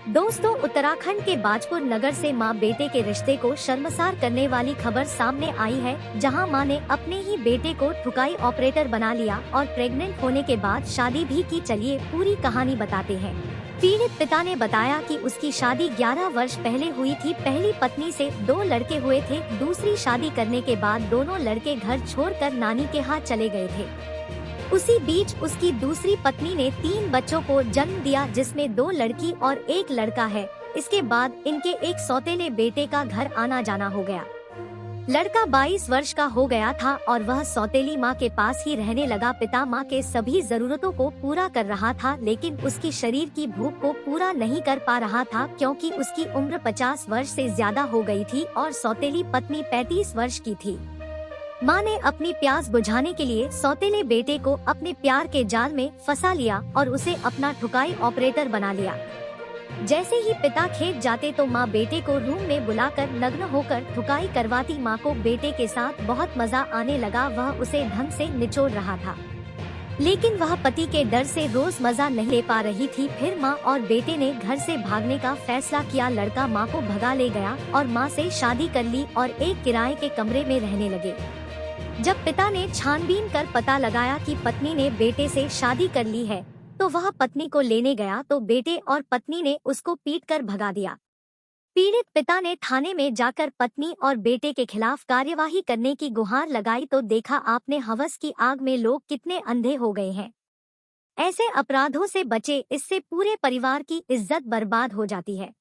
दोस्तों, उत्तराखंड के बाजपुर नगर से मां बेटे के रिश्ते को शर्मसार करने वाली खबर सामने आई है, जहां मां ने अपने ही बेटे को ठुकाई ऑपरेटर बना लिया और प्रेग्नेंट होने के बाद शादी भी की। चलिए पूरी कहानी बताते हैं। पीड़ित पिता ने बताया कि उसकी शादी 11 वर्ष पहले हुई थी। पहली पत्नी से 2 लड़के हुए थे। दूसरी शादी करने के बाद दोनों लड़के घर छोड़कर नानी के यहाँ चले गए थे। उसी बीच उसकी दूसरी पत्नी ने 3 बच्चों को जन्म दिया, जिसमें 2 लड़की और 1 लड़का है। इसके बाद इनके एक सौतेले बेटे का घर आना जाना हो गया। लड़का 22 वर्ष का हो गया था और वह सौतेली मां के पास ही रहने लगा। पिता मां के सभी जरूरतों को पूरा कर रहा था, लेकिन उसकी शरीर की भूख को पूरा नहीं कर पा रहा था, क्योंकि उसकी उम्र 50 वर्ष से ज्यादा हो गई थी और सौतेली पत्नी 35 वर्ष की थी। मां ने अपनी प्यास बुझाने के लिए सौतेले बेटे को अपने प्यार के जाल में फंसा लिया और उसे अपना ठुकाई ऑपरेटर बना लिया। जैसे ही पिता खेत जाते तो मां बेटे को रूम में बुलाकर नग्न होकर ठुकाई करवाती। मां को बेटे के साथ बहुत मजा आने लगा। वह उसे ढंग से निचोड़ रहा था, लेकिन वह पति के डर से रोज मजा नहीं ले पा रही थी। फिर मां और बेटे ने घर से भागने का फैसला किया। लड़का मां को भगा ले गया और मां से शादी कर ली और एक किराए के कमरे में रहने लगे। जब पिता ने छानबीन कर पता लगाया कि पत्नी ने बेटे से शादी कर ली है, तो वह पत्नी को लेने गया तो बेटे और पत्नी ने उसको पीटकर भगा दिया। पीड़ित पिता ने थाने में जाकर पत्नी और बेटे के खिलाफ कार्यवाही करने की गुहार लगाई। तो देखा आपने, हवस की आग में लोग कितने अंधे हो गए हैं। ऐसे अपराधों से बचे, इससे पूरे परिवार की इज्जत बर्बाद हो जाती है।